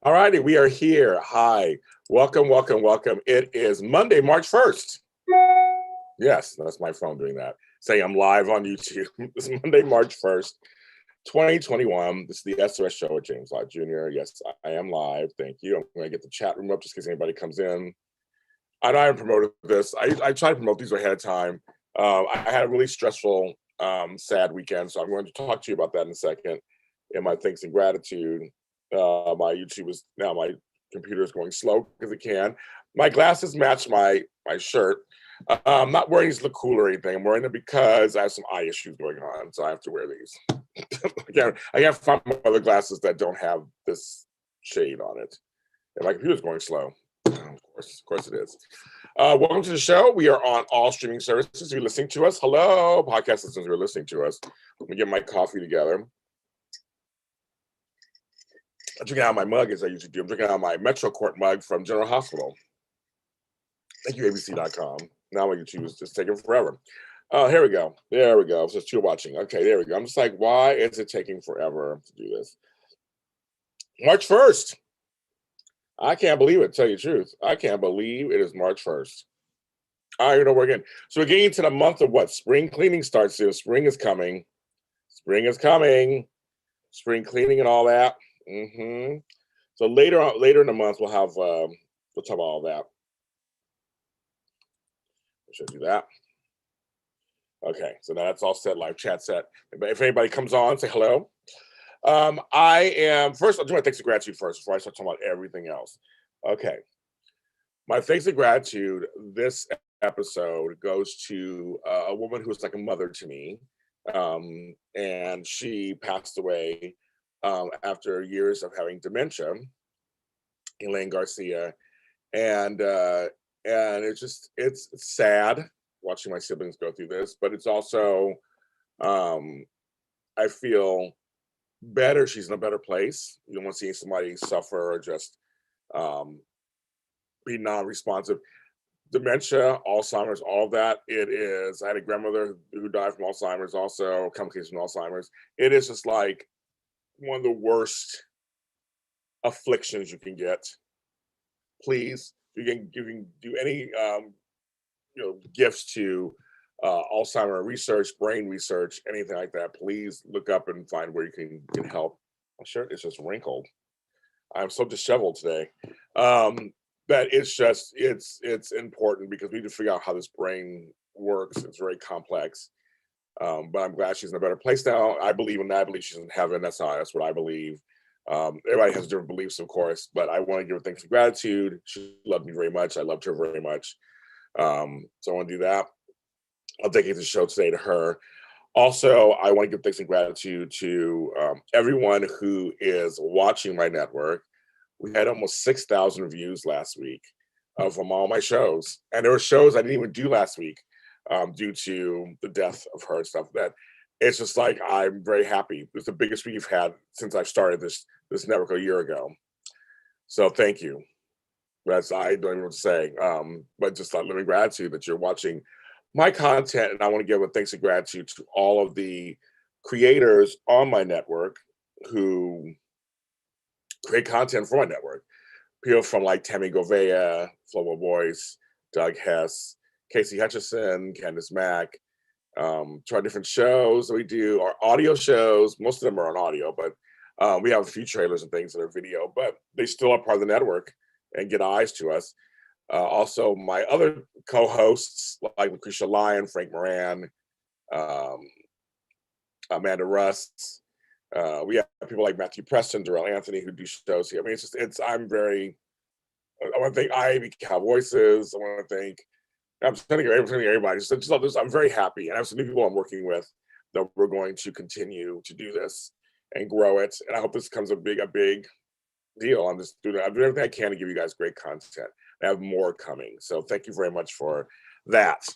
All righty, we are here. Hi, welcome, welcome, welcome. It is Monday, March 1st. Yes, that's my phone doing that. Saying I'm live on YouTube. It's Monday, March 1st, 2021. This is the SOS show with James Lott Jr. Yes, I am live. Thank you. I'm going to get the chat room up just in case anybody comes in. I know I haven't promoted this. I try to promote these ahead of time. I had a really stressful, sad weekend, so I'm going to talk to you about that in a second. In my thanks and gratitude, my YouTube is now my computer is going slow because it can. My glasses match my shirt. I'm not wearing these to look cool or anything. I'm wearing them because I have some eye issues going on, so I have to wear these. I can't find other glasses that don't have this shade on it. And my computer's going slow. Of course it is. Welcome to the show. We are on all streaming services. You're listening to us. Hello, podcast listeners who are listening to us. Let me get my coffee together. I'm drinking out of my mug as I usually do. I'm drinking out of my Metro Court mug from General Hospital. Thank you, ABC.com. Now my YouTube is just taking forever. Here we go. There we go. Just you're watching. Okay, there we go. I'm just like, why is it taking forever to do this? March 1st. I can't believe it, tell you the truth. I can't believe it is March 1st. I don't even know where again. So we're getting into the month of what? Spring cleaning starts soon. Spring is coming. Spring is coming. Spring cleaning and all that. So later in the month, we'll talk about all that. I should do that. Okay, so now that's all set. Live chat set. If anybody comes on, say hello. I am first. I'll do my thanks and gratitude first before I start talking about everything else. Okay, my thanks and gratitude this episode goes to a woman who was like a mother to me, and she passed away after years of having dementia. Elaine Garcia, and it's sad watching my siblings go through this, but it's also I feel better. She's in a better place. You don't want to see somebody suffer or just be non-responsive. Dementia, Alzheimer's, all that. It is. I had a grandmother who died from Alzheimer's, also complications from Alzheimer's. It is just like one of the worst afflictions you can get. Please, you can do any gifts to Alzheimer research, brain research, anything like that. Please look up and find where you can get help. My shirt is just wrinkled. I'm so disheveled today. But it's just it's important because we need to figure out how this brain works. It's very complex. But I'm glad she's in a better place now. I believe in that. I believe she's in heaven. That's what I believe. Everybody has different beliefs, of course, but I want to give her thanks and gratitude. She loved me very much. I loved her very much. So I want to do that. I'll dedicate the show today to her. Also, I want to give thanks and gratitude to everyone who is watching my network. We had almost 6,000 views last week from all my shows. And there were shows I didn't even do last week due to the death of her and stuff. That it's just like, I'm very happy. It's the biggest we've had since I started this network a year ago. So thank you. I don't even know what to say, but just living gratitude that you're watching my content. And I want to give a thanks and gratitude to all of the creators on my network who create content for my network. People from like Tammy Govea, Flomo Voice, Doug Hess, Casey Hutchison, Candace Mack, to our different shows that we do, our audio shows. Most of them are on audio, but we have a few trailers and things that are video, but they still are part of the network and get eyes to us. Also, my other co-hosts like Lucretia Lyon, Frank Moran, Amanda Russ. We have people like Matthew Preston, Darrell Anthony who do shows here. I mean, I want to thank Ivy Cow Voices. I want to thank, I'm thanking everybody. I'm very happy. And I have some new people I'm working with that we're going to continue to do this and grow it. And I hope this becomes a big deal. I'm doing everything I can to give you guys great content. I have more coming. So thank you very much for that.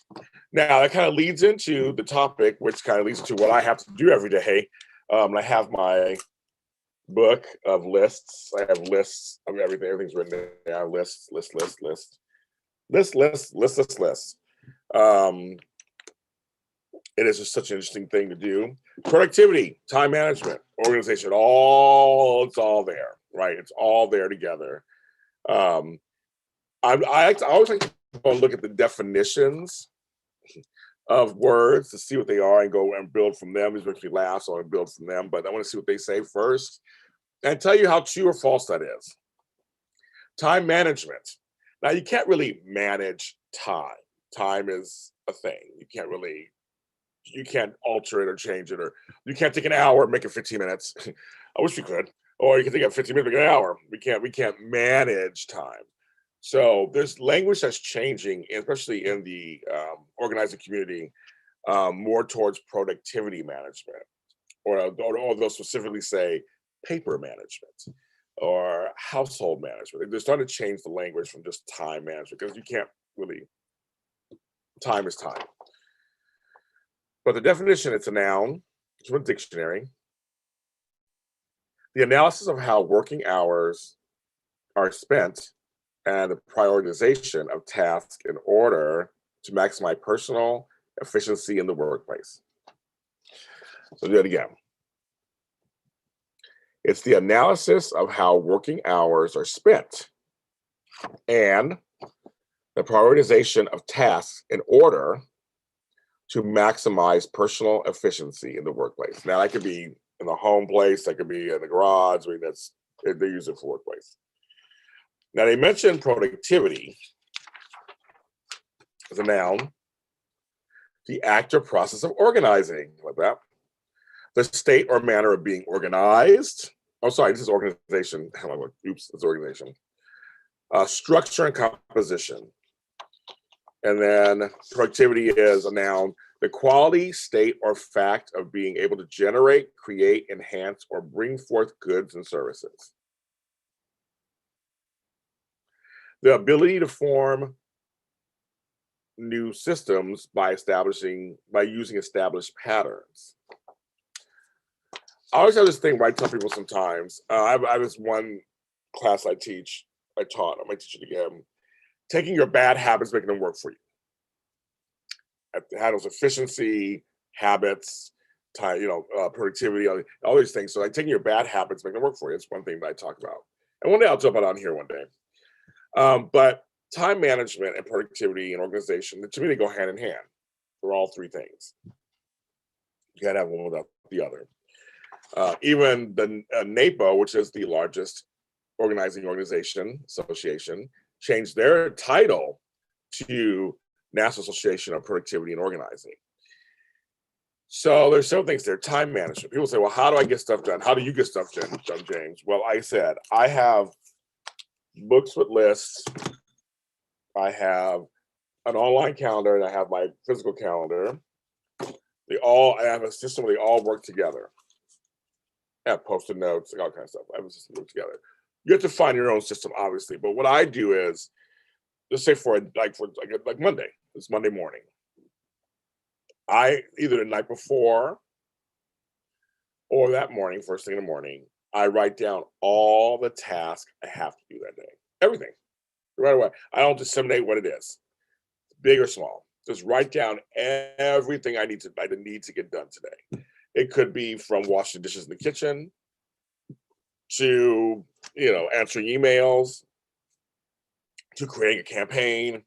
Now that kind of leads into the topic, which kind of leads to what I have to do every day. I have my book of lists. I have lists of everything. Everything's written down. Lists. It is just such an interesting thing to do. Productivity, time management, organization, it's all there. right? It's all there together. Um, I always like to go and look at the definitions of words to see what they are and go and build from them. These makes me laugh, so I build from them. But I want to see what they say first and tell you how true or false that is. Time management. Now you can't really manage time. Time is a thing. You can't alter it or change it, or you can't take an hour and make it 15 minutes. I wish we could. Or you can take it 15 minutes, make it an hour. We can't manage time. So there's language that's changing, especially in the organizing community, more towards productivity management, or they'll specifically say paper management or household management. They're starting to change the language from just time management because you can't really, time is time. But the definition, it's a noun, it's from a dictionary. The analysis of how working hours are spent and the prioritization of tasks in order to maximize personal efficiency in the workplace. So do that again. It's the analysis of how working hours are spent and the prioritization of tasks in order to maximize personal efficiency in the workplace. Now, that could be in the home place, that could be in the garage. I mean, they use it for workplace. Now, they mentioned productivity as a noun, the act or process of organizing, like that. The state or manner of being organized. Oh, sorry, this is organization. Oops, it's organization. Structure and composition. And then productivity is a noun, the quality, state, or fact of being able to generate, create, enhance, or bring forth goods and services. The ability to form new systems by using established patterns. I always have this thing where I tell people sometimes, I have this one class I taught, I might teach it again, taking your bad habits, making them work for you. It handles efficiency, habits, time, productivity, all these things. So like taking your bad habits, making them work for you. It's one thing that I talk about. And one day I'll jump on here one day. But time management and productivity and organization, to me, they go hand in hand. They're all three things. You can't have one without the other. Even the NAPO, which is the largest association, changed their title to National Association of Productivity and Organizing. So there's several things there. Time management. People say, well, how do I get stuff done? How do you get stuff done, James? Well, I said, I have books with lists. I have an online calendar, and I have my physical calendar. I have a system where they all work together. I have Post-it notes, all kinds of stuff. I have a system work together. You have to find your own system, obviously. But what I do is, let's say for Monday, it's Monday morning. I either the night before or that morning, first thing in the morning, I write down all the tasks I have to do that day. Everything, right away. I don't disseminate what it is, big or small. Just write down everything I need to get done today. It could be from washing dishes in the kitchen to, answering emails, to creating a campaign,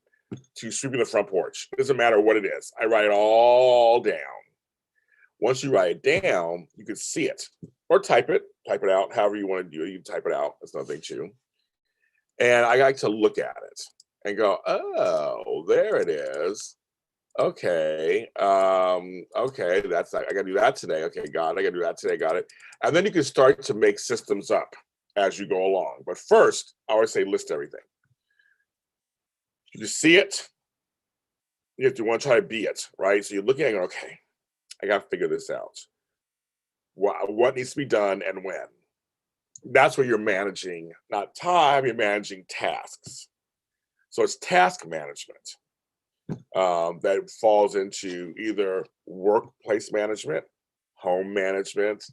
to sweeping the front porch. It doesn't matter what it is. I write it all down. Once you write it down, you can see it or type it out, however you want to do it. You can type it out. That's nothing too. And I like to look at it and go, oh, there it is. Okay. Okay. I gotta do that today. Okay, got it. I gotta do that today. Got it. And then you can start to make systems up as you go along. But first, I always say list everything. You see it. You want to try to be it, right? So you're looking at it, okay, I got to figure this out. What needs to be done and when? That's where you're managing, not time, you're managing tasks. So it's task management that falls into either workplace management, home management,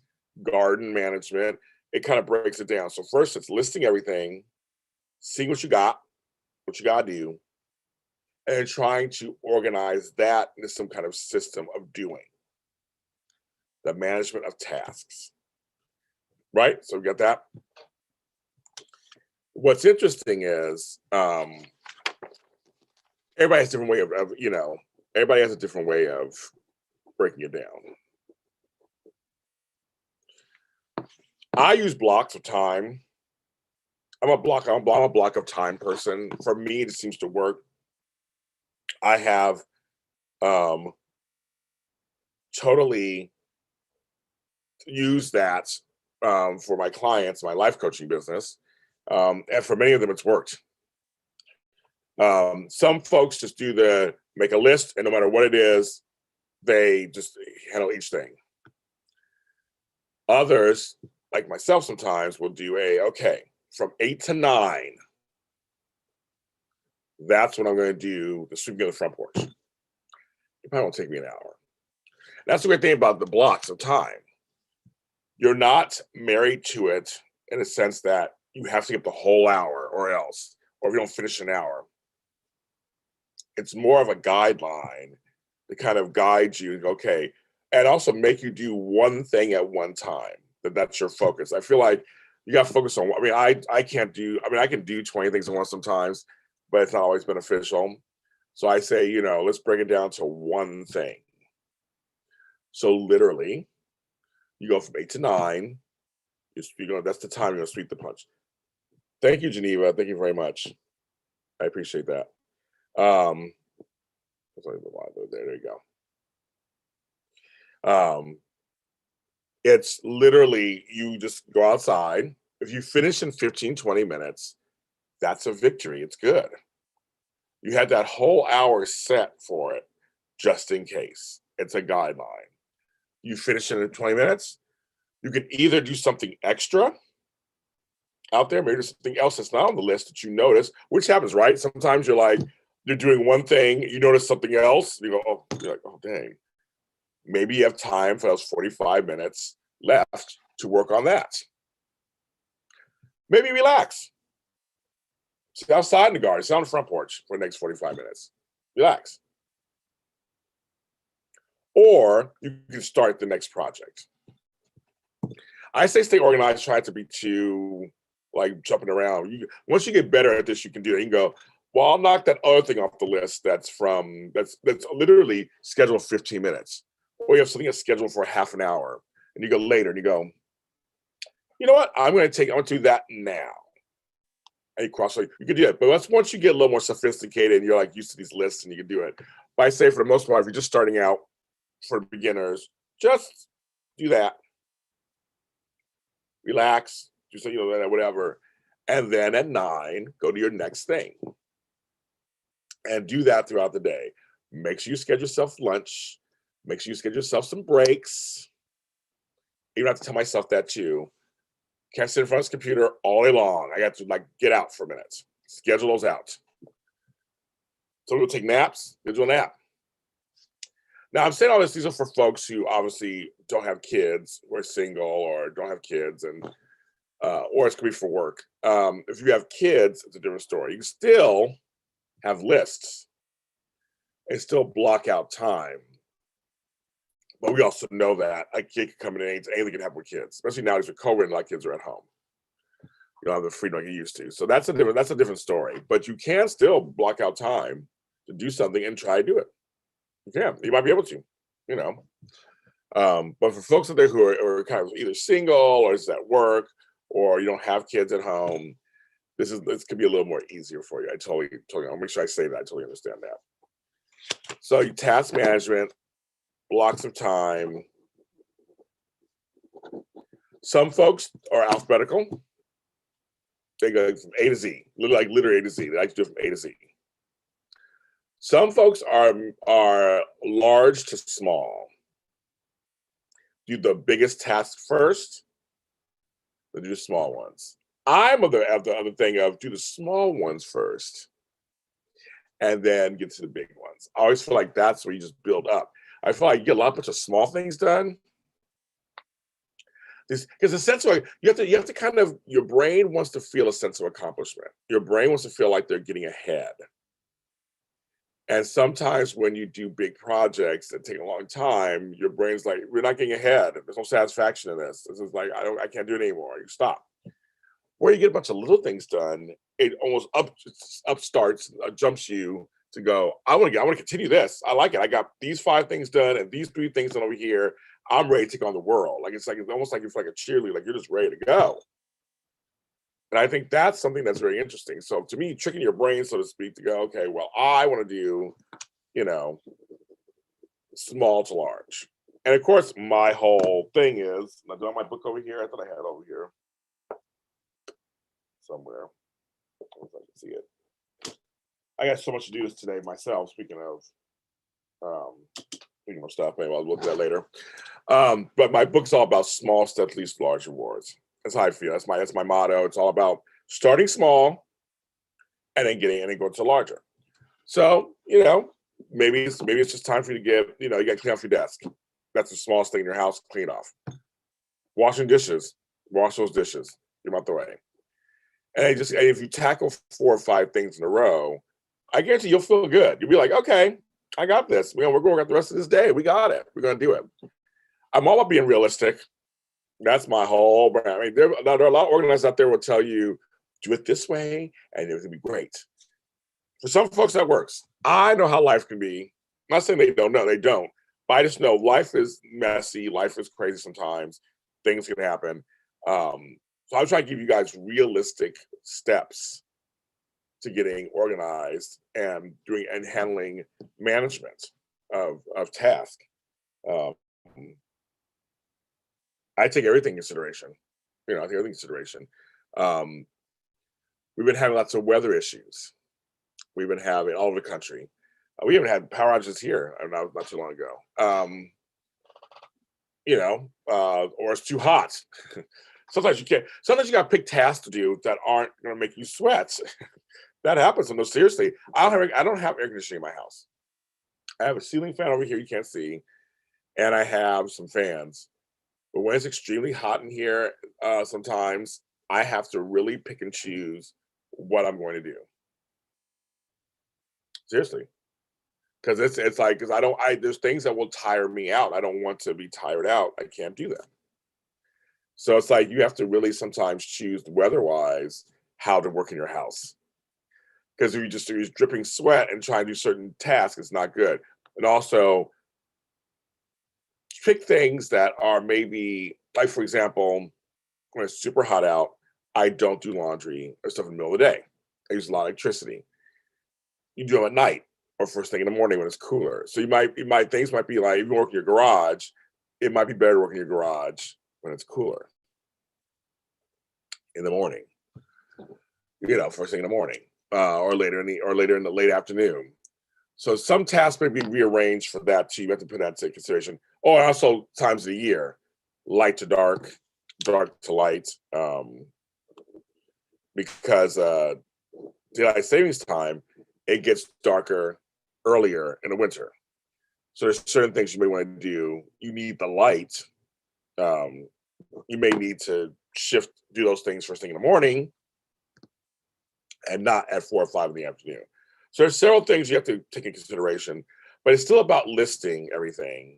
garden management. It kind of breaks it down. So first it's listing everything, seeing what you got to do, and trying to organize that into some kind of system of doing. The management of tasks. Right? So we got that. what's interesting is everybody has a different way of everybody has a different way of breaking it down. I use blocks of time. I'm a block of time person. For me, it seems to work. I have um, totally used that for my clients, my life coaching business, and for many of them, it's worked. Some folks just make a list, and no matter what it is, they just handle each thing. Others, like myself, sometimes will do okay, from 8 to 9. That's when I'm going to do the sweeping of the front porch. It probably won't take me an hour. That's the great thing about the blocks of time. You're not married to it in a sense that you have to get the whole hour or else, or if you don't finish an hour. It's more of a guideline to kind of guide you, okay, and also make you do one thing at one time. That's your focus. I feel like you got to focus on. I mean, I can't do. I mean, I can do 20 things at once sometimes, but it's not always beneficial. So I say, let's bring it down to one thing. So literally, you go from 8 to 9. That's the time you're gonna sweep the punch. Thank you, Geneva. Thank you very much. I appreciate that. There you go. It's literally, you just go outside. If you finish in 15, 20 minutes, that's a victory. It's good. You had that whole hour set for it, just in case. It's a guideline. You finish in 20 minutes, you can either do something extra out there, maybe there's something else that's not on the list that you notice, which happens, right? Sometimes you're doing one thing, you notice something else, you're like, oh, dang. Maybe you have time for those 45 minutes left to work on that. Maybe relax. Sit outside in the garden, sit on the front porch for the next 45 minutes. Relax. Or you can start the next project. I say stay organized, try to be too jumping around. Once you get better at this, you can do it. You can go, well, I'll knock that other thing off the list that's literally scheduled 15 minutes. Or you have something that's scheduled for half an hour. And you go later and you go, you know what? I'm going to do that now. And you can do it. But once you get a little more sophisticated and you're used to these lists and you can do it. But I say for the most part, if you're just starting out for beginners, just do that. Relax, do something, whatever. And then at 9, go to your next thing. And do that throughout the day. Make sure you schedule yourself lunch. Make sure you schedule yourself some breaks. You don't have to tell myself that too. Can't sit in front of this computer all day long. I got to get out for a minute. Schedule those out. Some people take naps. Schedule a nap. Now I'm saying all this. These are for folks who obviously don't have kids, or are single, or don't have kids, and or it's gonna be for work. If you have kids, it's a different story. You can still have lists and still block out time. But we also know that a kid can come in and anything can happen with kids, especially nowadays with COVID. A lot of kids are at home. You don't have the freedom like you used to. So that's a different story. But you can still block out time to do something and try to do it. You can. You might be able to. But for folks out there who are kind of either single or is at work or you don't have kids at home, this could be a little more easier for you. I totally. I'll make sure I say that. I totally understand that. So you task management. Blocks of time. Some folks are alphabetical. They go from A to Z, literally A to Z. They like to do it from A to Z. Some folks are large to small. Do the biggest task first, then do the small ones. I'm of the other thing of do the small ones first, and then get to the big ones. I always feel like that's where you just build up. I feel like you get a bunch of small things done. Because a sense of you have to kind of, your brain wants to feel a sense of accomplishment. Your brain wants to feel like they're getting ahead. And sometimes when you do big projects that take a long time, your brain's like, we're not getting ahead. There's no satisfaction in this. This is like, I can't do it anymore. You stop. where you get a bunch of little things done, it almost jumps you to go, I want to continue this. I like it. I got these 5 things done and these 3 things done over here. I'm ready to take on the world. Like it's almost like it's like a cheerleader, like you're just ready to go. And I think that's something that's very interesting. So to me, tricking your brain, so to speak, to go, okay, well, I want to do, you know, small to large. And of course, my whole thing is, I do have my book over here. I thought I had it over here somewhere. If I can see it. I got so much to do this today myself. Speaking of stuff, maybe I'll look at that later. But my book's all about small steps leads to large rewards. That's how I feel. That's my motto. It's all about starting small and then going to larger. So, maybe it's just time for you to you got to clean off your desk. That's the smallest thing in your house, clean off. Washing dishes, wash those dishes, get them out the way. And if you tackle 4 or 5 things in a row, I guarantee you'll feel good. You'll be like, okay, I got this. We're going to work out the rest of this day. We got it. We're going to do it. I'm all about being realistic. That's my whole brand. I mean, there are a lot of organizers out there will tell you, do it this way, and it's going to be great. For some folks, that works. I know how life can be. I'm not saying they don't. No, they don't. But I just know life is messy. Life is crazy sometimes. Things can happen. So I'm trying to give you guys realistic steps to getting organized and doing and handling management of task. I take everything in consideration. I take everything in consideration. We've been having lots of weather issues. We've been having all over the country. We haven't had power outages here not too long ago. Or it's too hot. Sometimes you can't. Sometimes you got to pick tasks to do that aren't going to make you sweat. That happens. No, seriously, I don't have air conditioning in my house. I have a ceiling fan over here you can't see, and I have some fans. But when it's extremely hot in here, sometimes I have to really pick and choose what I'm going to do. Seriously, because it's like there's things that will tire me out. I don't want to be tired out. I can't do that. So it's like you have to really sometimes choose weather-wise how to work in your house. Because if you're dripping sweat and trying to do certain tasks, it's not good. And also pick things that are maybe, like for example, when it's super hot out, I don't do laundry or stuff in the middle of the day. I use a lot of electricity. You do them at night or first thing in the morning when it's cooler. So things might be like, if you work in your garage, it might be better to work in your garage when it's cooler in the morning, first thing in the morning, or later in the late afternoon. So some tasks may be rearranged for that too. You have to put that into consideration. Oh, and also times of the year, light to dark, dark to light, because daylight savings time, it gets darker earlier in the winter. So there's certain things you may want to do. You need the light. You may need to do those things first thing in the morning and not at 4 or 5 in the afternoon. So there's several things you have to take into consideration, but it's still about listing everything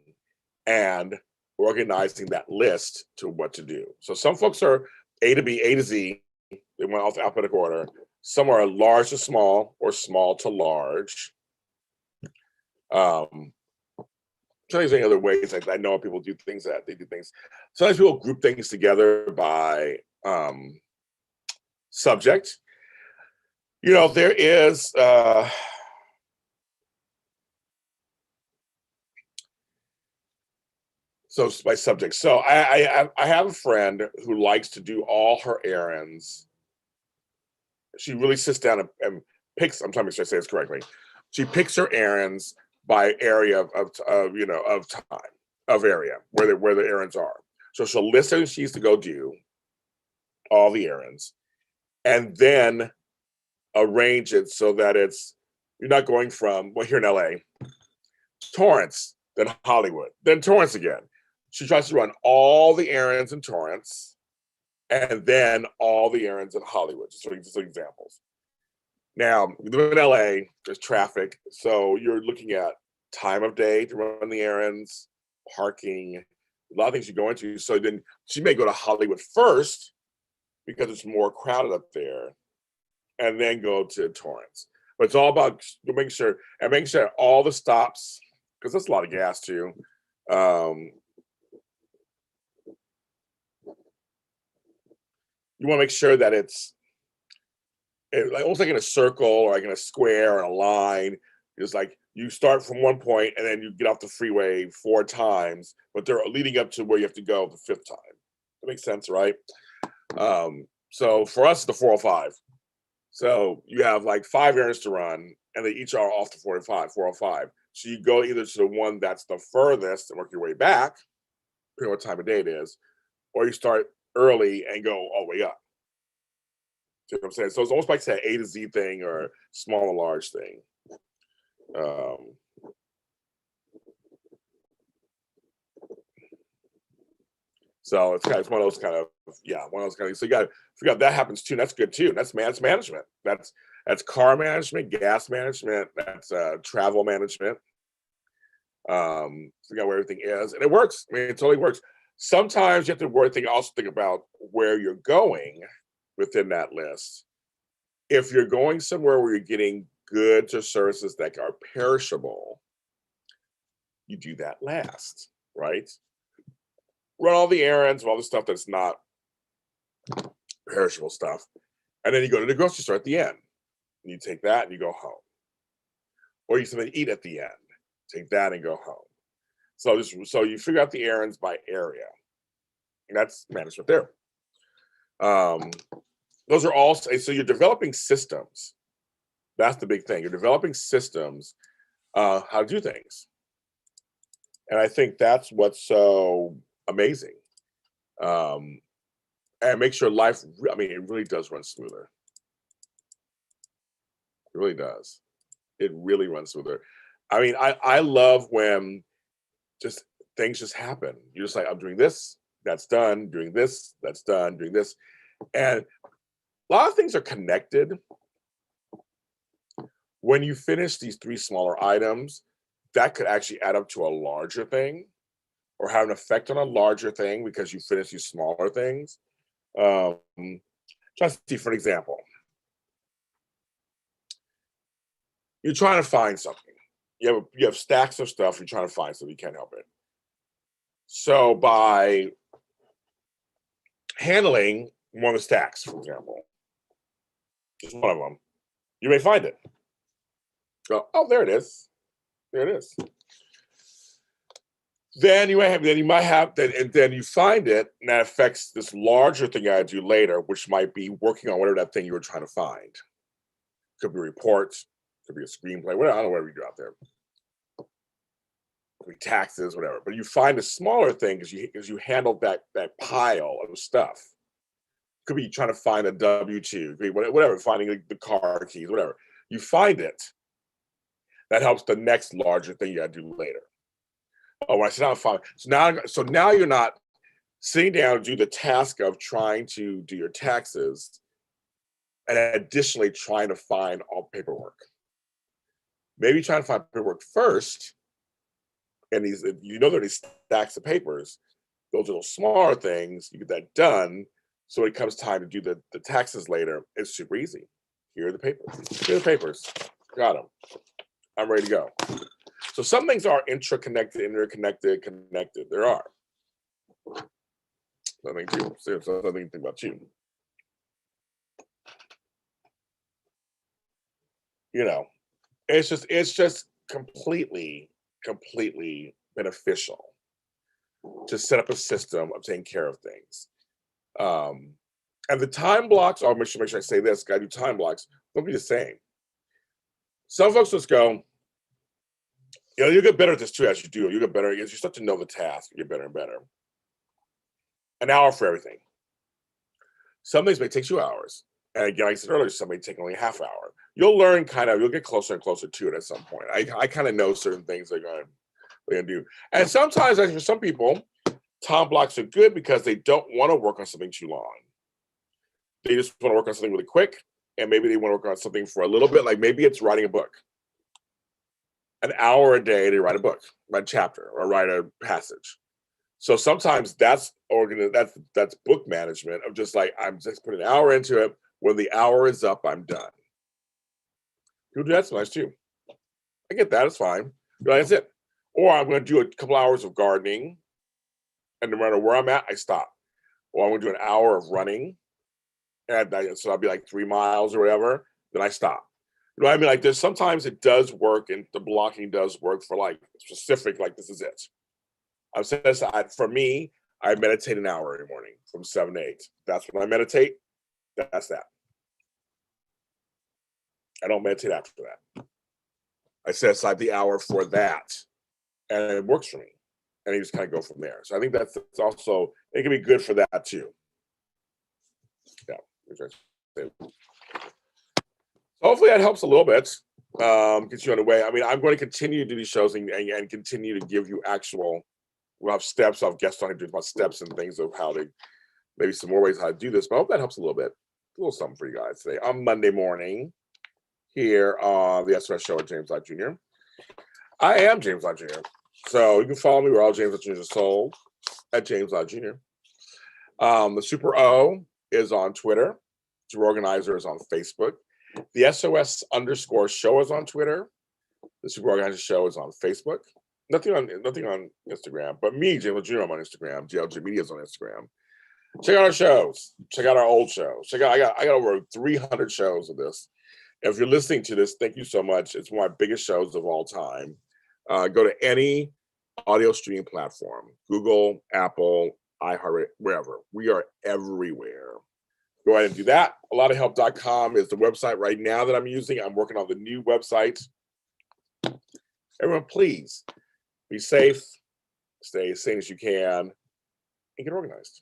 and organizing that list to what to do. So some folks are A to B, A to Z. They went off the alphabetical order. Some are large to small or small to large. Sometimes any other ways, like I know people do things that they do things. Sometimes people group things together by subject. There is so by subject. So I have a friend who likes to do all her errands. She really sits down and picks. I'm trying to make sure I say this correctly. She picks her errands by area of time, of area where the errands are. So she'll list everything she needs to go do, all the errands, and then arrange it so that you're not going from, well, here in LA, Torrance, then Hollywood, then Torrance again. She tries to run all the errands in Torrance and then all the errands in Hollywood, just examples. Now, you live in LA, there's traffic, so you're looking at time of day to run the errands, parking, a lot of things you go into. So then she may go to Hollywood first because it's more crowded up there, and then go to Torrance. But it's all about making sure all the stops, because that's a lot of gas too. Um, you want to make sure that like almost like in a circle or like in a square or a line. It's like you start from one point and then you get off the freeway 4 times, but they're leading up to where you have to go the 5th time. That makes sense, right? So for us, the 405. So you have like 5 errands to run, and they each are off the 405. So you go either to the one that's the furthest and work your way back, depending on what time of day it is, or you start early and go all the way up. See what I'm saying? So it's almost like that A to Z thing or small and large thing. Um, so it's one of those kind of So you got to figure out that happens too. And that's good too. That's management. That's car management, gas management. That's travel management. Figure out where everything is, and it works. I mean, it totally works. Sometimes you have to also think about where you're going within that list. If you're going somewhere where you're getting goods or services that are perishable, you do that last, right? Run all the errands, all the stuff that's not perishable stuff, and then you go to the grocery store at the end. And you take that and you go home, or you something to eat at the end. Take that and go home. So you figure out the errands by area, and that's management there. Those are all so you're developing systems. That's the big thing. You're developing systems how to do things, and I think that's what's so amazing. And make sure life. I mean, it really does run smoother. It really does. It really runs smoother. I mean, I love when just things just happen. You're just like, I'm doing this, that's done, doing this, that's done, doing this. And a lot of things are connected. When you finish these 3 smaller items, that could actually add up to a larger thing or have an effect on a larger thing because you finish these smaller things. Just see for an example. You're trying to find something. You have stacks of stuff, you're trying to find something, you can't help it. So by handling one of the stacks, for example, just one of them, you may find it. Go, oh, there it is. There it is. Then you might have and then you find it, and that affects this larger thing I do later, which might be working on whatever that thing you were trying to find. Could be reports, could be a screenplay, whatever, I don't know whatever you do out there. Could be taxes, whatever. But you find a smaller thing because you handled that pile of stuff. Could be trying to find a W-2, could be whatever, finding the car keys, whatever. You find it. That helps the next larger thing you got to do later. Oh, I sit down and find. So now you're not sitting down to do the task of trying to do your taxes, and additionally trying to find all paperwork. Maybe trying to find paperwork first, and there are these stacks of papers. Those little smaller things, you get that done. So when it comes time to do the taxes later, it's super easy. Here are the papers. Here are the papers. Got them. I'm ready to go. So some things are interconnected. There are. Something to think about you. You know, it's just completely beneficial to set up a system of taking care of things. And the time blocks, I'll make sure I say this, gotta do time blocks, they'll be the same. Some folks just go, you get better at this too as you do. You get better as you start to know the task, you get better and better. An hour for everything. Some things may take 2 hours. And again, like I said earlier, some may take only a half hour. You'll learn you'll get closer and closer to it at some point. I kind of know certain things they're gonna do. And sometimes, for some people, time blocks are good because they don't want to work on something too long. They just want to work on something really quick, and maybe they want to work on something for a little bit, like maybe it's writing a book. An hour a day to write a book, write a chapter, or write a passage. So sometimes that's that's book management of just like, I'm just putting an hour into it. When the hour is up, I'm done. People do that sometimes too. I get that, it's fine. That's it. Or I'm gonna do a couple hours of gardening, and no matter where I'm at, I stop. Or I'm gonna do an hour of running, and so I'll be like 3 miles or whatever, then I stop. You know what I mean? Like there's sometimes it does work, and the blocking does work for like specific, like this is it. I've said this, for me, I meditate an hour every morning from 7 to 8. That's when I meditate. That's that. I don't meditate after that. I set aside the hour for that, and it works for me. And you just kind of go from there. So I think that's also, it can be good for that too. Yeah. So hopefully that helps a little bit. Gets you on the way. I mean, I'm going to continue to do these shows and continue to give you actual, we'll have steps. I'll have guests on here about steps and things of how to, maybe some more ways how to do this. But I hope that helps a little bit. A little something for you guys today on Monday morning here on the SOS show at James Lott Jr. I am James Lott Jr. So you can follow me. We're all James Lott Jr. Soul at James Lott Jr. The Super O is on Twitter. Super Organizer is on Facebook. The SOS _ show is on Twitter. The Super Organizer show is on Facebook. Nothing on Instagram, but me, James Lott Jr. I'm on Instagram. JLJ Media is on Instagram. Check out our shows. Check out our old shows. Check out, I got over 300 shows of this. If you're listening to this, thank you so much. It's one of my biggest shows of all time. Go to any audio streaming platform, Google, Apple, iHeartRadio, wherever. We are everywhere. Go ahead and do that. ALottaHelp.com is the website right now that I'm using. I'm working on the new website. Everyone, please be safe, stay as sane as you can, and get organized.